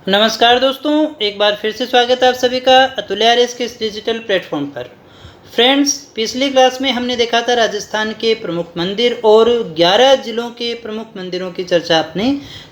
नमस्कार दोस्तों, एक बार फिर से स्वागत है आप सभी का अतुल्य आर्यस के इस डिजिटल प्लेटफॉर्म पर। फ्रेंड्स, पिछली क्लास में हमने देखा था राजस्थान के प्रमुख मंदिर और 11 जिलों के प्रमुख मंदिरों की चर्चा आपने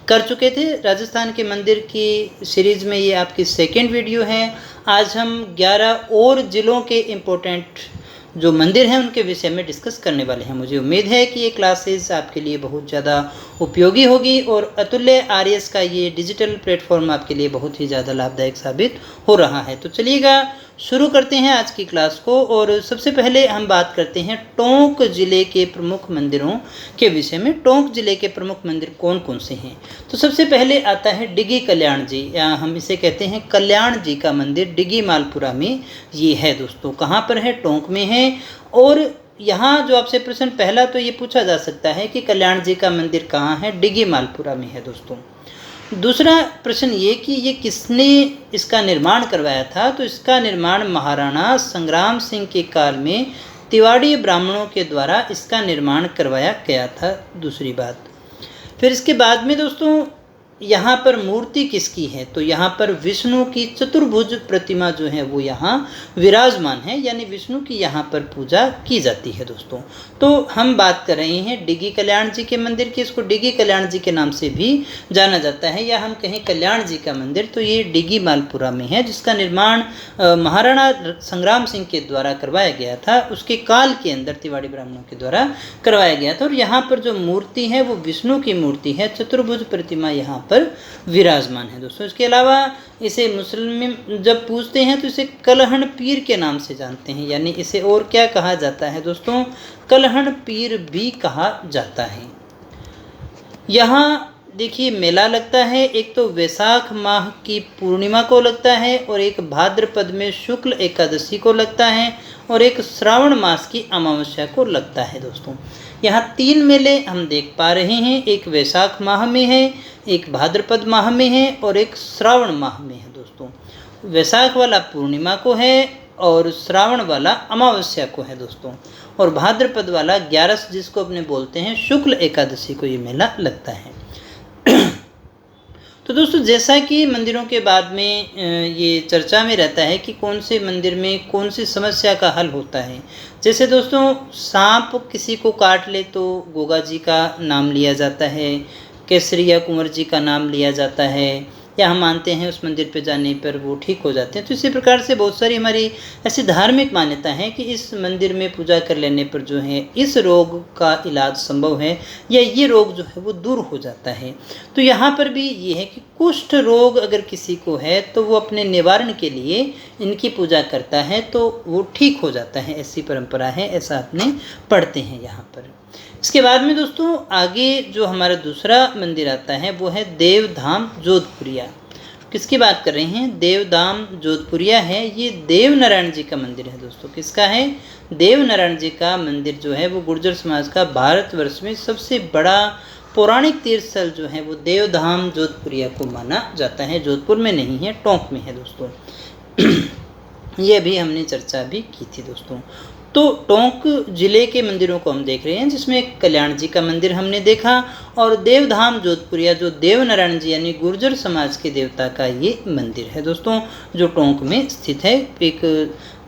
कर चुके थे। राजस्थान के मंदिर की सीरीज़ में ये आपकी सेकेंड वीडियो है। आज हम 11 और जिलों के इम्पोर्टेंट जो मंदिर हैं उनके विषय में डिस्कस करने वाले हैं। मुझे उम्मीद है कि ये क्लासेस आपके लिए बहुत ज़्यादा उपयोगी होगी और अतुल्य आर्यस का ये डिजिटल प्लेटफॉर्म आपके लिए बहुत ही ज़्यादा लाभदायक साबित हो रहा है। तो चलिएगा शुरू करते हैं आज की क्लास को। और सबसे पहले हम बात करते हैं टोंक जिले के प्रमुख मंदिरों के विषय में। टोंक जिले के प्रमुख मंदिर कौन कौन से हैं? तो सबसे पहले आता है डिगी कल्याण जी, या हम इसे कहते हैं कल्याण जी का मंदिर। डिगी मालपुरा में ये है दोस्तों। कहाँ पर है? टोंक में है। और यहाँ जो आपसे प्रश्न पहला तो ये पूछा जा सकता है कि कल्याण जी का मंदिर कहाँ है? डिगी मालपुरा में है दोस्तों। दूसरा प्रश्न ये कि ये किसने इसका निर्माण करवाया था? तो इसका निर्माण महाराणा संग्राम सिंह के काल में तिवाड़ी ब्राह्मणों के द्वारा इसका निर्माण करवाया गया था। दूसरी बात, फिर इसके बाद में दोस्तों यहाँ पर मूर्ति किसकी है? तो यहाँ पर विष्णु की चतुर्भुज प्रतिमा जो है वो यहाँ विराजमान है, यानी विष्णु की यहाँ पर पूजा की जाती है दोस्तों। तो हम बात कर रहे हैं डिगी कल्याण जी के मंदिर की। इसको डिगी कल्याण जी के नाम से भी जाना जाता है, या हम कहें कल्याण जी का मंदिर। तो ये डिगी मालपुरा में है, जिसका निर्माण महाराणा संग्राम सिंह के द्वारा करवाया गया था। उसके काल के अंदर तिवाड़ी ब्राह्मणों के द्वारा करवाया गया था। और यहाँ पर जो मूर्ति है वो विष्णु की मूर्ति है, चतुर्भुज प्रतिमा यहाँ पर विराजमान है दोस्तों। इसके अलावा इसे मुस्लिम जब पूछते हैं तो इसे कलहण पीर के नाम से जानते हैं, यानी इसे और क्या कहा जाता है दोस्तों? कलहण पीर भी कहा जाता है। यहाँ देखिए मेला लगता है, एक तो वैशाख माह की पूर्णिमा को लगता है, और एक भाद्रपद में शुक्ल एकादशी को लगता है, और एक श्रावण मास की अमावस्या को लगता है दोस्तों। यहाँ 3 मेले हम देख पा रहे हैं। एक वैशाख माह में है, एक भाद्रपद माह में है, और एक श्रावण माह में है दोस्तों। वैशाख वाला पूर्णिमा को है और श्रावण वाला अमावस्या को है दोस्तों। और भाद्रपद वाला 11 जिसको अपने बोलते हैं शुक्ल एकादशी को ये मेला लगता है। तो दोस्तों, जैसा कि मंदिरों के बाद में ये चर्चा में रहता है कि कौन से मंदिर में कौन सी समस्या का हल होता है। जैसे दोस्तों, सांप किसी को काट ले तो गोगा जी का नाम लिया जाता है, केसरिया कुंवर जी का नाम लिया जाता है, या हम मानते हैं उस मंदिर पे जाने पर वो ठीक हो जाते हैं। तो इसी प्रकार से बहुत सारी हमारी ऐसी धार्मिक मान्यता है कि इस मंदिर में पूजा कर लेने पर जो है इस रोग का इलाज संभव है, या ये रोग जो है वो दूर हो जाता है। तो यहाँ पर भी ये है कि कुष्ठ रोग अगर किसी को है तो वो अपने निवारण के लिए इनकी पूजा करता है तो वो ठीक हो जाता है। ऐसी परंपरा है, ऐसा अपने पढ़ते हैं यहाँ पर। इसके बाद में दोस्तों आगे जो हमारा दूसरा मंदिर आता है वो है देवधाम जोधपुरिया। किसकी बात कर रहे हैं? देवधाम जोधपुरिया है। ये देव नारायण जी का मंदिर है दोस्तों। किसका है? देव नारायण जी का मंदिर जो है वो गुर्जर समाज का भारतवर्ष में सबसे बड़ा पौराणिक तीर्थ स्थल जो है वो देवधाम जोधपुरिया को माना जाता है। जोधपुर में नहीं है, टोंक में है दोस्तों। ये भी हमने चर्चा भी की थी दोस्तों। तो टोंक जिले के मंदिरों को हम देख रहे हैं, जिसमें कल्याण जी का मंदिर हमने देखा, और देवधाम जोधपुरिया जो देव नारायण जी यानी गुर्जर समाज के देवता का ये मंदिर है दोस्तों, जो टोंक में स्थित है। एक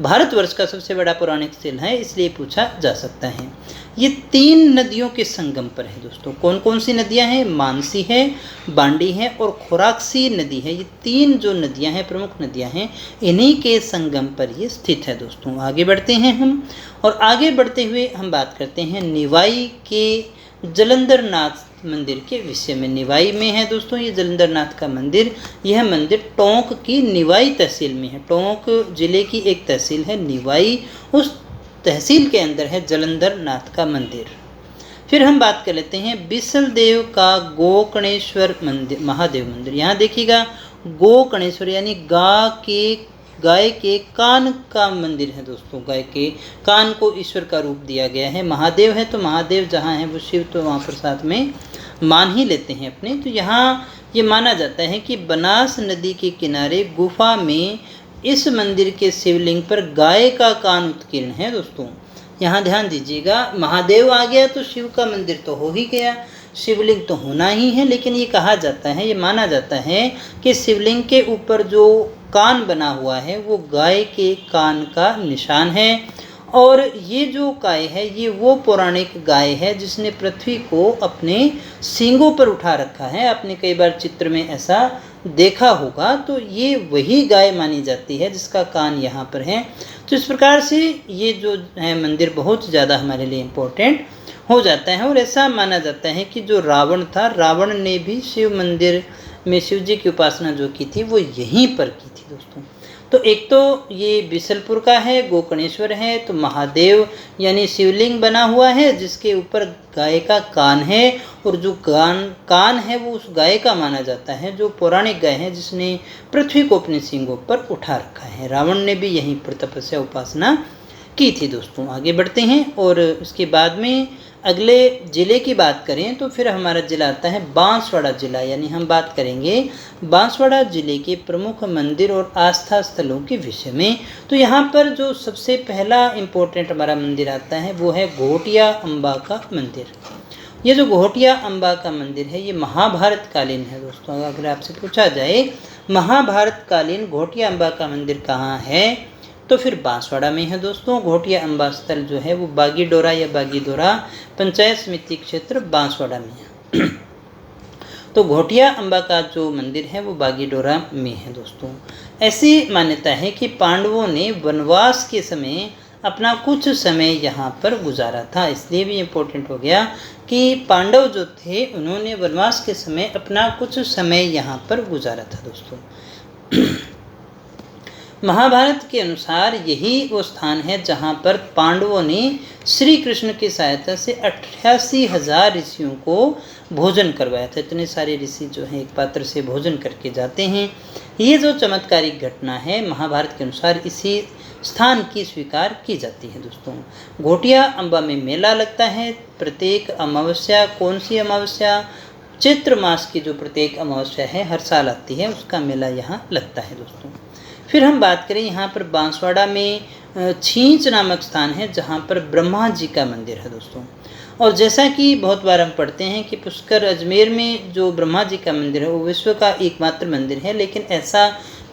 भारतवर्ष का सबसे बड़ा पौराणिक स्थल है, इसलिए पूछा जा सकता है। ये 3 नदियों के संगम पर है दोस्तों। कौन कौन सी नदियां हैं? मानसी है, बांडी है और खोराक्सी नदी है। ये 3 जो नदियां हैं, प्रमुख नदियां हैं, इन्हीं के संगम पर ये स्थित है दोस्तों। आगे बढ़ते हैं हम, और आगे बढ़ते हुए हम बात करते हैं निवाई के जलंधर नाथ मंदिर के विषय में। निवाई में है दोस्तों ये जलंधर नाथ का मंदिर। यह मंदिर टोंक की निवाई तहसील में है। टोंक जिले की एक तहसील है निवाई, उस तहसील के अंदर है जलंधर नाथ का मंदिर। फिर हम बात कर लेते हैं बिसल देव का गोकर्णेश्वर मंदिर, महादेव मंदिर। यहाँ देखिएगा गोकर्णेश्वर यानी गाय के कान का मंदिर है दोस्तों। गाय के कान को ईश्वर का रूप दिया गया है। महादेव है तो महादेव जहाँ है वो शिव तो वहाँ पर साथ में मान ही लेते हैं अपने। तो यहाँ ये माना जाता है कि बनास नदी के किनारे गुफा में इस मंदिर के शिवलिंग पर गाय का कान उत्कीर्ण है दोस्तों। यहाँ ध्यान दीजिएगा, महादेव आ गया तो शिव का मंदिर तो हो ही गया, शिवलिंग तो होना ही है, लेकिन ये कहा जाता है, ये माना जाता है कि शिवलिंग के ऊपर जो कान बना हुआ है वो गाय के कान का निशान है। और ये जो गाय है ये वो पौराणिक गाय है जिसने पृथ्वी को अपने सींगों पर उठा रखा है। आपने कई बार चित्र में ऐसा देखा होगा, तो ये वही गाय मानी जाती है जिसका कान यहाँ पर है। तो इस प्रकार से ये जो है मंदिर बहुत ज़्यादा हमारे लिए इम्पोर्टेंट हो जाता है। और ऐसा माना जाता है कि जो रावण था, रावण ने भी शिव मंदिर में शिव जी की उपासना जो की थी वो यहीं पर की थी दोस्तों। तो एक तो ये बिसलपुर का है, गोकर्णेश्वर है, तो महादेव यानी शिवलिंग बना हुआ है जिसके ऊपर गाय का कान है, और जो कान है वो उस गाय का माना जाता है जो पौराणिक गाय है जिसने पृथ्वी को अपने सींगों पर उठा रखा है। रावण ने भी यहीं पर तपस्या उपासना की थी दोस्तों। आगे बढ़ते हैं और उसके बाद में अगले ज़िले की बात करें तो फिर हमारा ज़िला आता है बांसवाड़ा ज़िला, यानी हम बात करेंगे बांसवाड़ा ज़िले के प्रमुख मंदिर और आस्था स्थलों के विषय में। तो यहाँ पर जो सबसे पहला इम्पोर्टेंट हमारा मंदिर आता है वो है घोटिया अम्बा का मंदिर। ये जो घोटिया अम्बा का मंदिर है ये महाभारत कालीन है दोस्तों। अगर आपसे पूछा जाए महाभारत कालीन घोटिया अम्बा का मंदिर कहाँ है, तो फिर बांसवाड़ा में है दोस्तों। घोटिया अम्बा स्थल जो है वो बागीडोरा या बागीदोरा पंचायत समिति क्षेत्र बांसवाड़ा में है। तो घोटिया अम्बा का जो मंदिर है वो बागीडोरा में है दोस्तों। ऐसी मान्यता है कि पांडवों ने वनवास के समय अपना कुछ समय यहाँ पर गुजारा था, इसलिए भी इम्पोर्टेंट हो गया कि पांडव जो थे उन्होंने वनवास के समय अपना कुछ समय यहाँ पर गुजारा था दोस्तों। महाभारत के अनुसार यही वो स्थान है जहाँ पर पांडवों ने श्री कृष्ण की सहायता से 88,000 ऋषियों को भोजन करवाया था। इतने सारे ऋषि जो हैं एक पात्र से भोजन करके जाते हैं। ये जो चमत्कारिक घटना है महाभारत के अनुसार इसी स्थान की स्वीकार की जाती है दोस्तों। घोटिया अम्बा में मेला लगता है प्रत्येक अमावस्या। कौन सी अमावस्या? चैत्र मास की जो प्रत्येक अमावस्या है हर साल आती है, उसका मेला यहाँ लगता है दोस्तों। फिर हम बात करें यहाँ पर बांसवाड़ा में छींच नामक स्थान है जहाँ पर ब्रह्मा जी का मंदिर है दोस्तों। और जैसा कि बहुत बार हम पढ़ते हैं कि पुष्कर अजमेर में जो ब्रह्मा जी का मंदिर है वो विश्व का एकमात्र मंदिर है, लेकिन ऐसा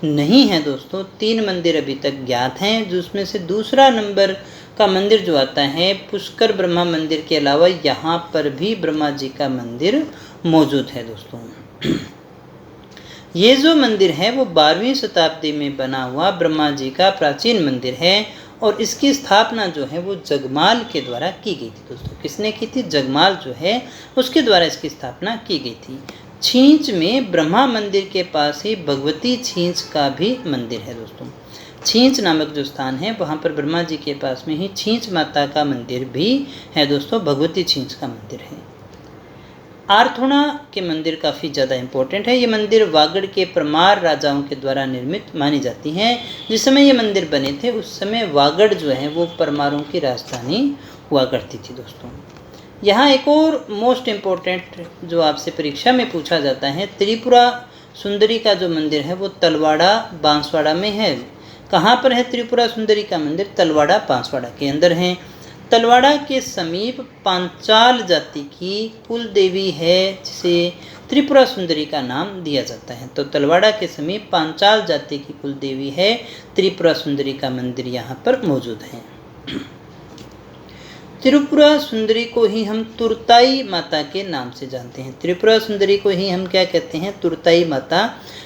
नहीं है दोस्तों। 3 मंदिर अभी तक ज्ञात हैं, जिसमें से दूसरा नंबर का मंदिर जो आता है पुष्कर ब्रह्मा मंदिर के अलावा यहाँ पर भी ब्रह्मा जी का मंदिर मौजूद है दोस्तों। ये जो मंदिर है वो 12वीं शताब्दी में बना हुआ ब्रह्मा जी का प्राचीन मंदिर है, और इसकी स्थापना जो है वो जगमाल के द्वारा की गई थी दोस्तों। किसने की थी? जगमाल जो है उसके द्वारा इसकी स्थापना की गई थी। छींच में ब्रह्मा मंदिर के पास ही भगवती छींच का भी मंदिर है दोस्तों। छींच नामक जो स्थान है वहाँ पर ब्रह्मा जी के पास में ही छींच माता का मंदिर भी है दोस्तों, भगवती छींच का मंदिर है। आरथोणा के मंदिर काफ़ी ज़्यादा इम्पोर्टेंट है। ये मंदिर वागड़ के परमार राजाओं के द्वारा निर्मित मानी जाती हैं। जिस समय ये मंदिर बने थे उस समय वागड़ जो है वो परमारों की राजधानी हुआ करती थी दोस्तों। यहाँ एक और मोस्ट इम्पोर्टेंट जो आपसे परीक्षा में पूछा जाता है, त्रिपुरा सुंदरी का जो मंदिर है वो तलवाड़ा बांसवाड़ा में है। कहाँ पर है त्रिपुरा सुंदरी का मंदिर? तलवाड़ा बांसवाड़ा के अंदर है। तलवाड़ा के समीप पांचाल जाति की कुल देवी है जिसे त्रिपुरा सुंदरी का नाम दिया जाता है। तो तलवाड़ा के समीप पांचाल जाति की कुल देवी है, त्रिपुरा सुंदरी का मंदिर यहाँ पर मौजूद है। त्रिपुरा सुंदरी को ही हम तुरताई माता के नाम से जानते हैं। त्रिपुरा सुंदरी को ही हम क्या कहते हैं? तुरताई माता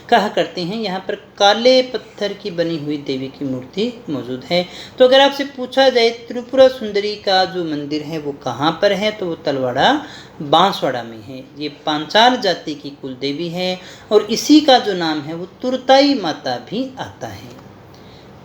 कहा करते हैं। यहाँ पर काले पत्थर की बनी हुई देवी की मूर्ति मौजूद है। तो अगर आपसे पूछा जाए त्रिपुरा सुंदरी का जो मंदिर है वो कहाँ पर है, तो वो तलवाड़ा बांसवाड़ा में है। ये पांचाल जाति की कुल देवी है और इसी का जो नाम है वो तुरताई माता भी आता है।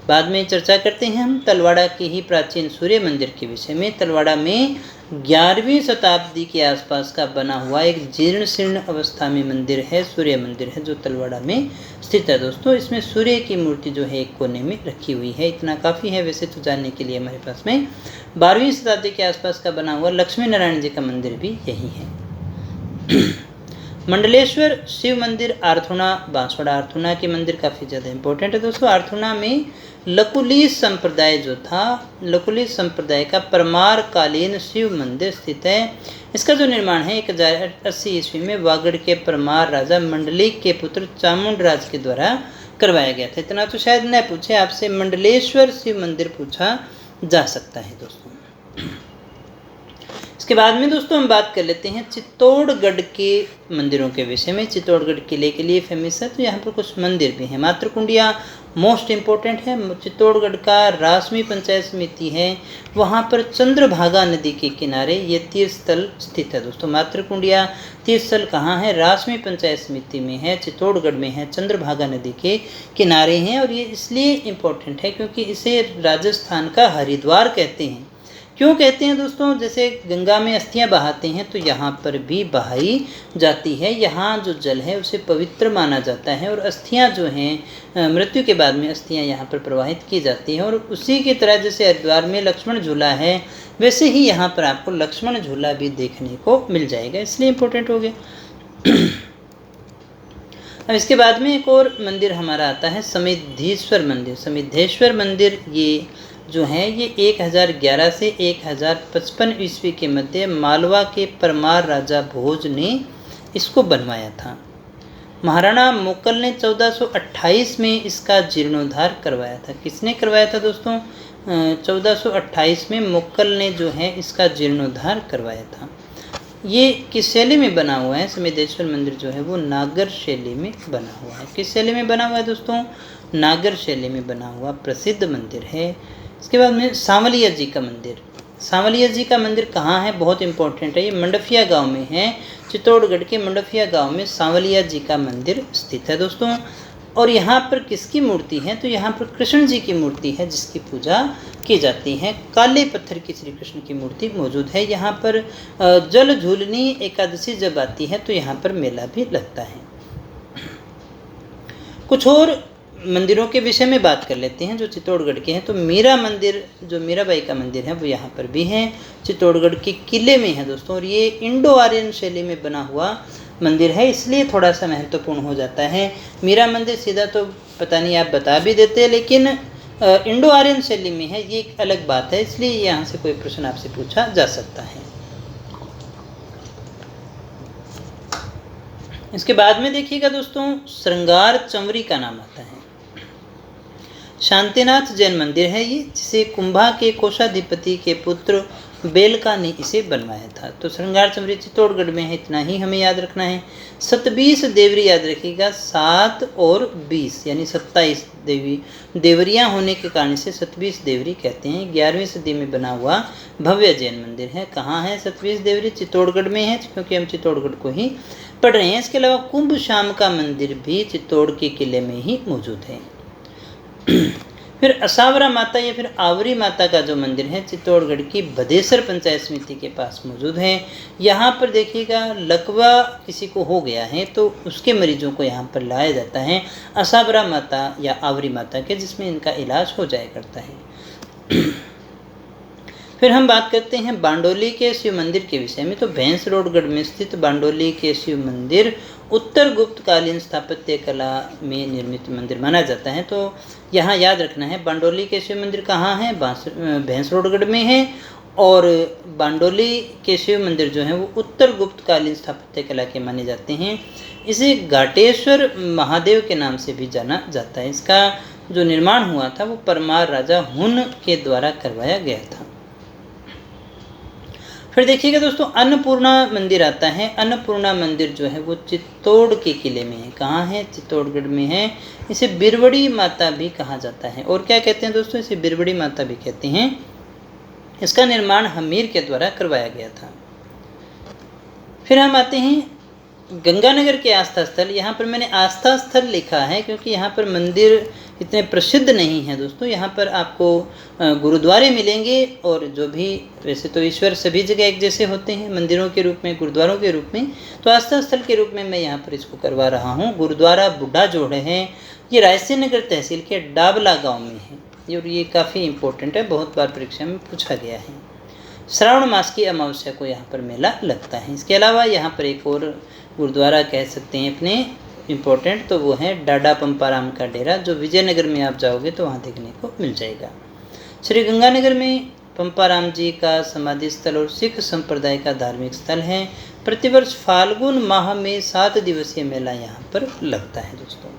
बाद में चर्चा करते हैं हम तलवाड़ा के ही प्राचीन सूर्य मंदिर के विषय में। तलवाड़ा में 11वीं शताब्दी के आसपास का बना हुआ एक जीर्ण शीर्ण अवस्था में मंदिर है, सूर्य मंदिर है, जो तलवाड़ा में स्थित है दोस्तों। इसमें सूर्य की मूर्ति जो है एक कोने में रखी हुई है। इतना काफ़ी है वैसे तो जानने के लिए हमारे पास में। 12वीं शताब्दी के आसपास का बना हुआ लक्ष्मी नारायण जी का मंदिर भी यही है। मंडलेश्वर शिव मंदिर आरथोणा बांसवाड़ा। आरथोणा के मंदिर काफ़ी ज़्यादा इंपॉर्टेंट है दोस्तों। आरथोणा में लकुली संप्रदाय जो था, लकुली संप्रदाय का परमार कालीन शिव मंदिर स्थित है। इसका जो निर्माण है 1080 ईस्वी में वागड़ के परमार राजा मंडलिक के पुत्र चामुंडराज के द्वारा करवाया गया था। इतना तो शायद न पूछे आपसे, मंडलेश्वर शिव मंदिर पूछा जा सकता है दोस्तों। इसके बाद में दोस्तों हम बात कर लेते हैं चित्तौड़गढ़ के मंदिरों के विषय में। चित्तौड़गढ़ किले के लिए फेमस है, तो यहाँ पर कुछ मंदिर भी हैं। मातृकुंडिया मोस्ट इम्पोर्टेंट है। चित्तौड़गढ़ का रासमी पंचायत समिति है, वहाँ पर चंद्रभागा नदी के किनारे ये तीर्थ स्थल स्थित है दोस्तों। मातृकुंडिया तीर्थ स्थल कहाँ है? रासमी पंचायत समिति में है, चित्तौड़गढ़ में है, चंद्रभागा नदी के किनारे हैं। और ये इसलिए इम्पोर्टेंट है क्योंकि इसे राजस्थान का हरिद्वार कहते हैं। क्यों कहते हैं दोस्तों? जैसे गंगा में अस्थियां बहाते हैं तो यहाँ पर भी बहाई जाती है। यहाँ जो जल है उसे पवित्र माना जाता है और अस्थियां जो हैं मृत्यु के बाद में अस्थियां यहाँ पर प्रवाहित की जाती हैं। और उसी की तरह जैसे हरिद्वार में लक्ष्मण झूला है, वैसे ही यहाँ पर आपको लक्ष्मण झूला भी देखने को मिल जाएगा, इसलिए इम्पोर्टेंट हो गया। अब इसके बाद में एक और मंदिर हमारा आता है समिद्धेश्वर मंदिर। समिद्धेश्वर मंदिर ये जो है ये 1011 से 1055 ईस्वी के मध्य मालवा के परमार राजा भोज ने इसको बनवाया था। महाराणा मोकल ने 1428 में इसका जीर्णोद्धार करवाया था। किसने करवाया था दोस्तों? 1428 में मोकल ने जो है इसका जीर्णोद्धार करवाया था। ये किस शैली में बना हुआ है? समिद्धेश्वर मंदिर जो है वो नागर शैली में बना हुआ है। किस शैली में बना हुआ है दोस्तों? नागर शैली में बना हुआ प्रसिद्ध मंदिर है। इसके बाद में सांवलिया जी का मंदिर। सांवलिया जी का मंदिर कहाँ है? बहुत इंपॉर्टेंट है। ये मंडफिया गांव में है, चित्तौड़गढ़ के मंडफिया गांव में सांवलिया जी का मंदिर स्थित है दोस्तों। और यहाँ पर किसकी मूर्ति है? तो यहाँ पर कृष्ण जी की मूर्ति है जिसकी पूजा की जाती है। काले पत्थर की श्री कृष्ण की मूर्ति मौजूद है। यहाँ पर जल झूलनी एकादशी जब आती है तो यहाँ पर मेला भी लगता है। कुछ और मंदिरों के विषय में बात कर लेते हैं जो चित्तौड़गढ़ के हैं। तो मीरा मंदिर, जो मीराबाई का मंदिर है, वो यहाँ पर भी है, चित्तौड़गढ़ के किले में है दोस्तों। और ये इंडो आर्यन शैली में बना हुआ मंदिर है, इसलिए थोड़ा सा महत्वपूर्ण हो जाता है। मीरा मंदिर सीधा तो पता नहीं आप बता भी देते, लेकिन इंडो आर्यन शैली में है, ये एक अलग बात है, इसलिए यहाँ से कोई प्रश्न आपसे पूछा जा सकता है। इसके बाद में देखिएगा दोस्तों, श्रृंगार चंवरी का नाम आता है। शांतिनाथ जैन मंदिर है ये, जिसे कुंभा के कोषाधिपति के पुत्र बेलका ने इसे बनवाया था। तो श्रृंगार चंवरी चित्तौड़गढ़ में है, इतना ही हमें याद रखना है। 27 देवरी याद रखिएगा, 7 और 20 यानी 27 देवरियां होने के कारण से 27 देवरी कहते हैं। 11वीं सदी में बना हुआ भव्य जैन मंदिर है। कहाँ है 27 देवरी? चित्तौड़गढ़ में है, क्योंकि हम चित्तौड़गढ़ को ही पढ़ रहे हैं। इसके अलावा कुंभ शाम का मंदिर भी चित्तौड़ के किले में ही मौजूद है। फिर असावरा माता या फिर आवरी माता का जो मंदिर है चित्तौड़गढ़ की बदेसर पंचायत समिति के पास मौजूद है। यहाँ पर देखिएगा लकवा किसी को हो गया है तो उसके मरीजों को यहाँ पर लाया जाता है असावरा माता या आवरी माता के, जिसमें इनका इलाज हो जाया करता है। फिर हम बात करते हैं बांडोली के शिव मंदिर के विषय में। तो भैंसरोडगढ़ में स्थित बांडोली के शिव मंदिर उत्तर गुप्त कालीन स्थापत्य कला में निर्मित मंदिर माना जाता है। तो यहाँ याद रखना है, बांडोली के शिव मंदिर कहाँ है? भैंसरोडगढ़ में है। और बांडोली के शिव मंदिर जो है वो उत्तर गुप्त कालीन स्थापत्य कला के माने जाते हैं। इसे घाटेश्वर महादेव के नाम से भी जाना जाता है। इसका जो निर्माण हुआ था वो परमार राजा हुन के द्वारा करवाया गया था। फिर देखिएगा दोस्तों, अन्नपूर्णा मंदिर आता है। अन्नपूर्णा मंदिर जो है वो चित्तौड़ के किले में है। कहाँ है? चित्तौड़गढ़ में है। इसे बिरबड़ी माता भी कहा जाता है। और क्या कहते हैं दोस्तों? इसे बिरबड़ी माता भी कहते हैं। इसका निर्माण हमीर के द्वारा करवाया गया था। फिर हम आते हैं गंगानगर के आस्था स्थल। यहाँ पर मैंने आस्था स्थल लिखा है क्योंकि यहाँ पर मंदिर इतने प्रसिद्ध नहीं हैं दोस्तों। यहाँ पर आपको गुरुद्वारे मिलेंगे, और जो भी, वैसे तो ईश्वर सभी जगह एक जैसे होते हैं मंदिरों के रूप में, गुरुद्वारों के रूप में, तो आस्था स्थल के रूप में मैं यहाँ पर इसको करवा रहा हूँ। गुरुद्वारा बुढ़ा जोड़ है, ये रायसेन नगर तहसील के डाबला गाँव में है। और ये काफ़ी इम्पोर्टेंट है, बहुत बार परीक्षा में पूछा गया है। श्रावण मास की अमावस्या को यहाँ पर मेला लगता है। इसके अलावा यहाँ पर एक और गुरुद्वारा कह सकते हैं अपने इम्पोर्टेंट तो वो है डाडा पंपाराम का डेरा, जो विजयनगर में आप जाओगे तो वहाँ देखने को मिल जाएगा। श्री गंगानगर में पंपाराम जी का समाधि स्थल और सिख संप्रदाय का धार्मिक स्थल है। प्रतिवर्ष फाल्गुन माह में 7 दिवसीय मेला यहाँ पर लगता है दोस्तों।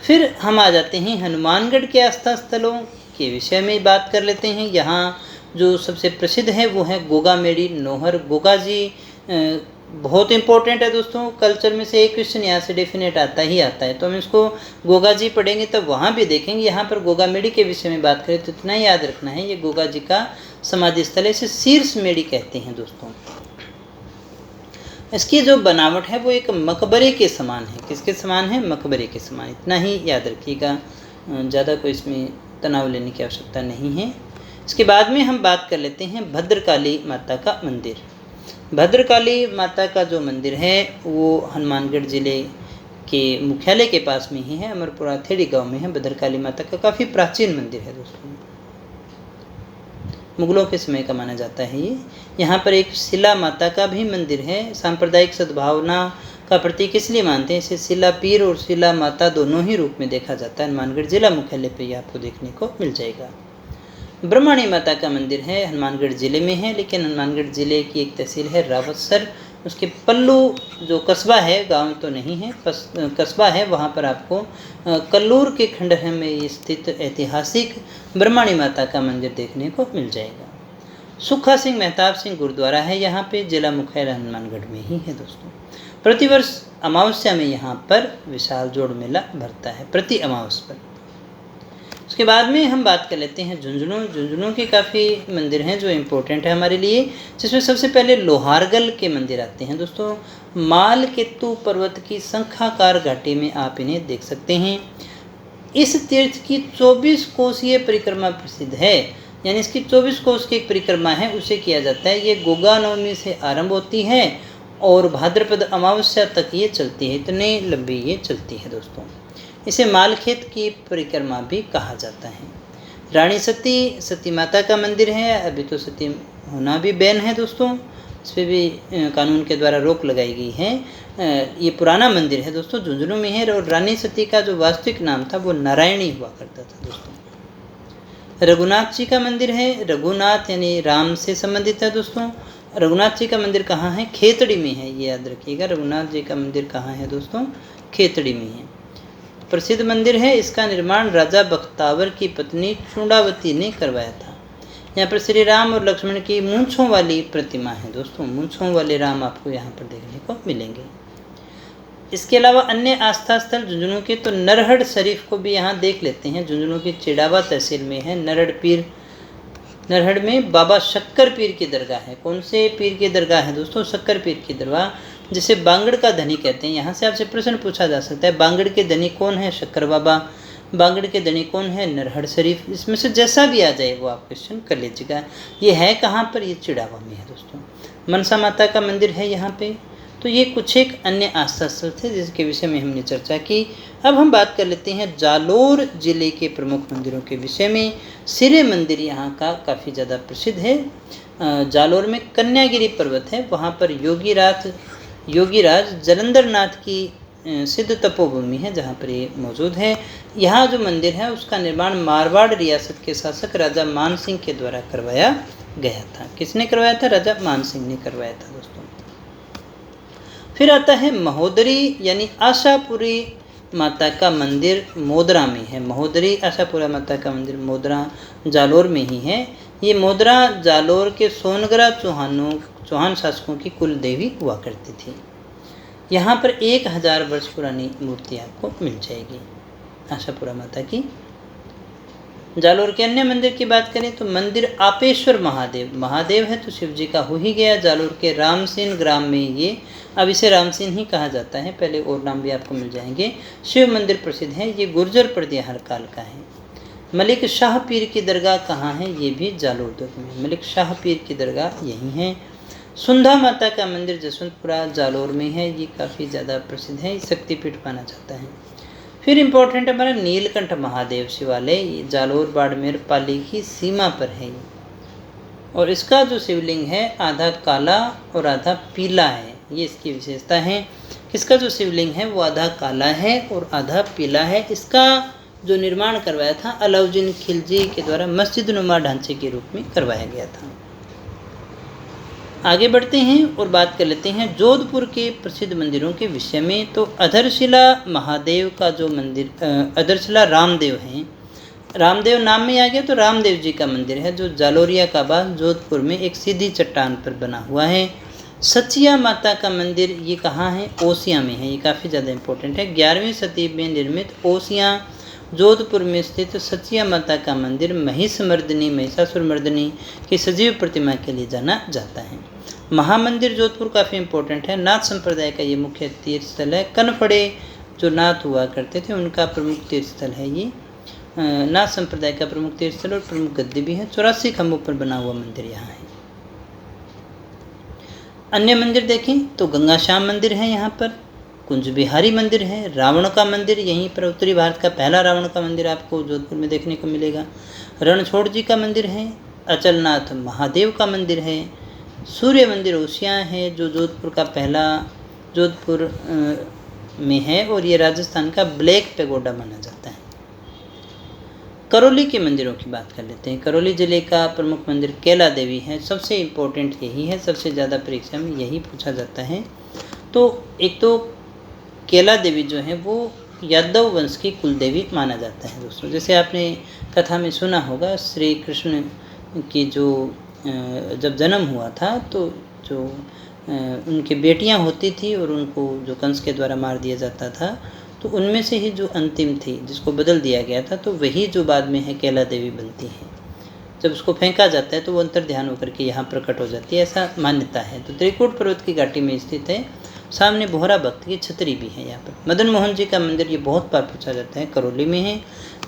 फिर हम आ जाते हैं हनुमानगढ़ के आस्था स्थलों के विषय में बात कर लेते हैं। यहाँ जो सबसे प्रसिद्ध है वो है गोगा मेड़ी नोहर। गोगा जी बहुत इंपॉर्टेंट है दोस्तों, कल्चर में से एक क्वेश्चन यहाँ से डेफिनेट आता ही आता है, तो हम इसको गोगा जी पढ़ेंगे तब वहाँ भी देखेंगे। यहाँ पर गोगा मेड़ी के विषय में बात करें तो इतना ही याद रखना है, ये गोगा जी का समाधि स्थल है, इसे शीर्ष मेड़ी कहते हैं दोस्तों। इसकी जो बनावट है वो एक मकबरे के समान है। किसके समान है? मकबरे के समान, इतना ही याद रखिएगा, ज़्यादा कोई इसमें तनाव लेने की आवश्यकता नहीं है। इसके बाद में हम बात कर लेते हैं भद्रकाली माता का मंदिर। भद्रकाली माता का जो मंदिर है वो हनुमानगढ़ ज़िले के मुख्यालय के पास में ही है, अमरपुरा थेड़ी गांव में है। भद्रकाली माता का काफ़ी प्राचीन मंदिर है दोस्तों, मुगलों के समय का माना जाता है ये। यहाँ पर एक शिला माता का भी मंदिर है। सांप्रदायिक सद्भावना का प्रतीक इसलिए मानते हैं, इसे शिला पीर और शिला माता दोनों ही रूप में देखा जाता है। हनुमानगढ़ जिला मुख्यालय पे ये आपको देखने को मिल जाएगा। ब्रह्मणी माता का मंदिर है, हनुमानगढ़ ज़िले में है, लेकिन हनुमानगढ़ ज़िले की एक तहसील है रावतसर, उसके पल्लू जो कस्बा है, गांव तो नहीं है, कस्बा है, वहाँ पर आपको कल्लूर के खंडहर में स्थित ऐतिहासिक ब्रह्मणी माता का मंदिर देखने को मिल जाएगा। सुखा सिंह मेहताब सिंह गुरुद्वारा है यहाँ पे, जिला मुख्यालय हनुमानगढ़ में ही है दोस्तों। प्रतिवर्ष अमावस्या में यहाँ पर विशाल जोड़ मेला भरता है, प्रति अमावस्या पर। उसके बाद में हम बात कर लेते हैं झुंझुनू। झुंझुनू के काफ़ी मंदिर हैं जो इम्पोर्टेंट है हमारे लिए, जिसमें सबसे पहले लोहारगल के मंदिर आते हैं दोस्तों। माल केतु पर्वत की शंखाकार घाटी में आप इन्हें देख सकते हैं। इस तीर्थ की 24 कोसीय परिक्रमा प्रसिद्ध है, यानी इसकी 24 कोस की एक परिक्रमा है, उसे किया जाता है। ये गोगा नवमी से आरंभ होती है और भाद्रपद अमावस्या तक ये चलती है, इतने लंबी ये चलती है दोस्तों। इसे मालखेत की परिक्रमा भी कहा जाता है। रानी सती माता का मंदिर है। अभी तो सती होना भी बैन है दोस्तों, इस पर भी कानून के द्वारा रोक लगाई गई है। ये पुराना मंदिर है दोस्तों, झुंझुनू में है, और रानी सती का जो वास्तविक नाम था वो नारायणी हुआ करता था दोस्तों। रघुनाथ जी का मंदिर है। रघुनाथ यानी राम से संबंधित है दोस्तों। रघुनाथ जी का मंदिर कहाँ है? खेतड़ी में है, ये याद रखिएगा। रघुनाथ जी का मंदिर कहाँ है दोस्तों? खेतड़ी में है। प्रसिद्ध मंदिर है, इसका निर्माण राजा बख्तावर की पत्नी चूड़ावती ने करवाया था। यहाँ पर श्री राम और लक्ष्मण की मूंछों वाली प्रतिमा है दोस्तों, मूंछों वाले राम आपको यहाँ पर देखने को मिलेंगे। इसके अलावा अन्य आस्था स्थल झुंझुनू के तो नरहड़ शरीफ को भी यहाँ देख लेते हैं। झुंझुनू की चिड़ावा तहसील में है नरहड़ में बाबा शक्कर पीर की दरगाह है। कौन से पीर की दरगाह है दोस्तों? शक्कर पीर की दरगाह, जिसे बांगड़ का धनी कहते हैं। यहाँ से आपसे प्रश्न पूछा जा सकता है, बांगड़ के धनी कौन है? शक्कर बाबा। बांगड़ के धनी कौन है? नरहड़ शरीफ। इसमें से जैसा भी आ जाए वो आप क्वेश्चन कर लीजिएगा। ये है कहाँ पर? ये चिड़ावा में है दोस्तों। मनसा माता का मंदिर है यहाँ पे। तो ये कुछ एक अन्य आस्था स्थल थे जिसके विषय में हमने चर्चा की। अब हम बात कर लेते हैं जालोर जिले के प्रमुख मंदिरों के विषय में। सिरे मंदिर यहाँ का काफ़ी ज़्यादा प्रसिद्ध है। जालोर में कन्यागिरी पर्वत है, वहाँ पर योगीराज जलंधर नाथ की सिद्ध तपोभूमि है जहाँ पर ये मौजूद है। यहाँ जो मंदिर है उसका निर्माण मारवाड़ रियासत के शासक राजा मान सिंह के द्वारा करवाया गया था। किसने करवाया था? राजा मान सिंह ने करवाया था दोस्तों। फिर आता है महोदरी यानी आशापुरी माता का मंदिर मोदरा में है। महोदरी आशापुरा माता का मंदिर मोदरा जालोर में ही है। ये मोदरा जालोर के सोनगरा चौहान शासकों की कुल देवी हुआ करती थी। यहाँ पर 1000 वर्ष पुरानी मूर्ति आपको मिल जाएगी आशापुरा माता की। जालोर के अन्य मंदिर की बात करें तो मंदिर आपेश्वर महादेव है, तो शिव जी का हो ही गया। जालोर के रामसेन ग्राम में ये, अब इसे रामसेन ही कहा जाता है, पहले और नाम भी आपको मिल जाएंगे। शिव मंदिर प्रसिद्ध है, ये गुर्जर प्रदेहर काल का है। मलिक शाह पीर की दरगाह कहाँ है? ये भी जालोर दुर्ग में। मलिक शाह पीर की दरगाह यहीं है। सुंधा माता का मंदिर जसवंतपुरा जालोर में है, ये काफ़ी ज़्यादा प्रसिद्ध है, शक्तिपीठ माना जाता है। फिर इम्पोर्टेंट हमारा नीलकंठ महादेव शिवालय, ये जालोर बाड़मेर पाली की सीमा पर है और इसका जो शिवलिंग है आधा काला और आधा पीला है, ये इसकी विशेषता है। किसका जो शिवलिंग है वो आधा काला है और आधा पीला है। इसका जो निर्माण करवाया था अलाउद्दीन खिलजी के द्वारा मस्जिद नुमा ढांचे के रूप में करवाया गया था। आगे बढ़ते हैं और बात कर लेते हैं जोधपुर के प्रसिद्ध मंदिरों के विषय में। तो अधरशिला महादेव का जो मंदिर, अधरशिला रामदेव हैं, रामदेव नाम में आ गया तो रामदेव जी का मंदिर है जो जालोरिया काबा जोधपुर में एक सीधी चट्टान पर बना हुआ है। सचिया माता का मंदिर ये कहाँ है? ओसिया में है। ये काफ़ी ज़्यादा इम्पोर्टेंट है। 11वीं सदी में निर्मित ओसिया जोधपुर में स्थित सचिया माता का मंदिर महिषासुर मर्दिनी की सजीव प्रतिमा के लिए जाना जाता है। महामंदिर जोधपुर काफ़ी इम्पोर्टेंट है। नाथ संप्रदाय का ये मुख्य तीर्थ स्थल है। कनफड़े जो नाथ हुआ करते थे उनका प्रमुख तीर्थ स्थल है ये। नाथ संप्रदाय का प्रमुख तीर्थ स्थल और प्रमुख गद्दी भी है। 84 खंभों पर बना हुआ मंदिर यहाँ है। अन्य मंदिर देखें तो गंगा श्याम मंदिर है यहाँ पर, कुंज बिहारी मंदिर है, रावण का मंदिर यहीं पर, उत्तरी भारत का पहला रावण का मंदिर आपको जोधपुर में देखने को मिलेगा। रणछोड़ जी का मंदिर है, अचलनाथ महादेव का मंदिर है, सूर्य मंदिर ओसिया है जो जोधपुर का पहला जोधपुर में है और ये राजस्थान का ब्लैक पेगोडा माना जाता है। करौली के मंदिरों की बात कर लेते हैं। करौली जिले का प्रमुख मंदिर कैला देवी है। सबसे इम्पोर्टेंट यही है, सबसे ज़्यादा परीक्षा में यही पूछा जाता है। तो एक तो कैला देवी जो है वो यादव वंश की कुल देवी माना जाता है दोस्तों। जैसे आपने कथा में सुना होगा श्री कृष्ण की जो जब जन्म हुआ था तो जो उनकी बेटियां होती थी और उनको जो कंस के द्वारा मार दिया जाता था तो उनमें से ही जो अंतिम थी जिसको बदल दिया गया था तो वही जो बाद में है कैला देवी बनती है। जब उसको फेंका जाता है तो वो अंतर ध्यान होकर के यहाँ प्रकट हो जाती है, ऐसा मान्यता है। तो त्रिकूट पर्वत की घाटी में स्थित है। सामने बोहरा भक्त की छतरी भी है यहाँ पर। मदन मोहन जी का मंदिर ये बहुत बार पूछा जाता है, करौली में है।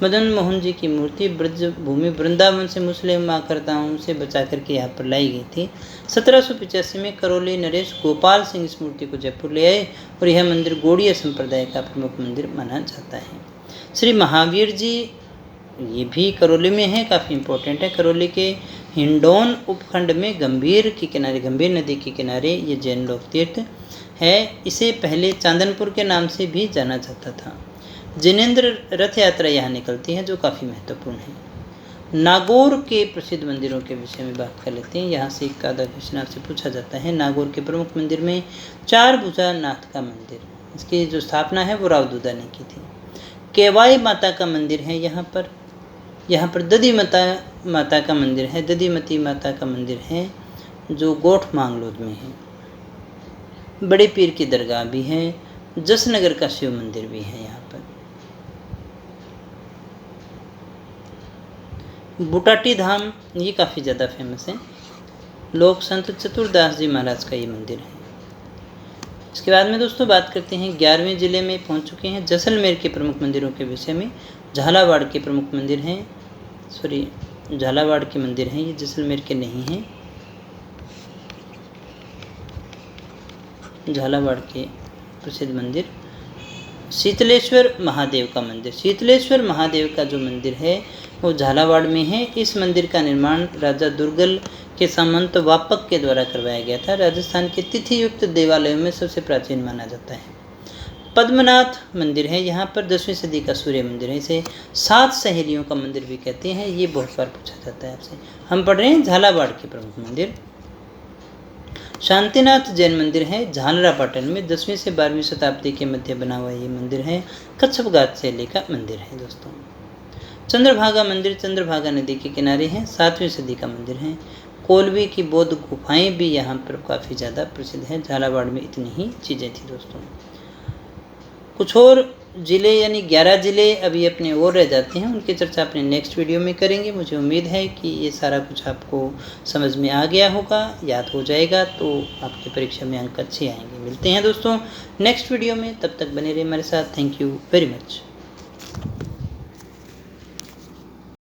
मदन मोहन जी की मूर्ति ब्रज भूमि वृंदावन से मुस्लिम आकर्ताओं से बचा करके यहाँ पर लाई गई थी। 1785 में करौली नरेश गोपाल सिंह इस मूर्ति को जयपुर ले आए और यह मंदिर गौड़ीय संप्रदाय का प्रमुख मंदिर माना जाता है। श्री महावीर जी ये भी करौली में है, काफ़ी इम्पोर्टेंट है। करौली के हिंडौन उपखंड में गंभीर नदी के किनारे ये जैन लोक तीर्थ है। इसे पहले चांदनपुर के नाम से भी जाना जाता था। जिनेंद्र रथ यात्रा यहाँ निकलती है जो काफ़ी महत्वपूर्ण है। नागौर के प्रसिद्ध मंदिरों के विषय में बात कर लेते हैं। यहाँ से एक आधा क्वेश्चन आपसे पूछा जाता है। नागौर के प्रमुख मंदिर में चार भुजा नाथ का मंदिर, इसकी जो स्थापना है वो रावदूदा ने की थी। केवाई माता का मंदिर है यहाँ पर दधी माता का मंदिर है, दधीमती माता का मंदिर है जो गोठ मांगलोद में है। बड़े पीर की दरगाह भी है। जसनगर का शिव मंदिर भी है यहाँ पर। बुटाटी धाम ये काफ़ी ज़्यादा फेमस है। लोक संत चतुरदास जी महाराज का ये मंदिर है। इसके बाद में दोस्तों बात करते हैं 11वें जिले में पहुंच चुके हैं जैसलमेर के प्रमुख मंदिरों के विषय में। झालावाड़ के प्रमुख मंदिर हैं, झालावाड़ के मंदिर हैं, ये जैसलमेर के नहीं हैं। झालावाड़ के प्रसिद्ध मंदिर शीतलेश्वर महादेव का मंदिर। शीतलेश्वर महादेव का जो मंदिर है वो झालावाड़ में है। इस मंदिर का निर्माण राजा दुर्गल के सामंत वापक के द्वारा करवाया गया था। राजस्थान के तिथि युक्त देवालयों में सबसे प्राचीन माना जाता है। पद्मनाथ मंदिर है यहाँ पर, 10वीं सदी का सूर्य मंदिर है। इसे 7 सहेलियों का मंदिर भी कहते हैं। ये बहुत बार पूछा जाता है आपसे। हम पढ़ रहे हैं झालावाड़ के प्रमुख मंदिर। शांतिनाथ जैन मंदिर है झालरापाटन में, 10वीं से 12वीं शताब्दी के मध्य बना हुआ ये मंदिर है। कच्छपघात शैली का मंदिर है दोस्तों। चंद्रभागा मंदिर चंद्रभागा नदी के किनारे है, 7वीं सदी का मंदिर है। कोलवी की बौद्ध गुफाएं भी यहाँ पर काफ़ी ज़्यादा प्रसिद्ध है। झालावाड़ में इतनी ही चीज़ें थी दोस्तों। कुछ और ज़िले यानी 11 ज़िले अभी अपने और रह जाते हैं, उनकी चर्चा अपने नेक्स्ट वीडियो में करेंगे। मुझे उम्मीद है कि ये सारा कुछ आपको समझ में आ गया होगा, याद हो जाएगा, तो आपकी परीक्षा में अंक अच्छे आएंगे। मिलते हैं दोस्तों नेक्स्ट वीडियो में, तब तक बने रहिए हमारे साथ। Thank you very much.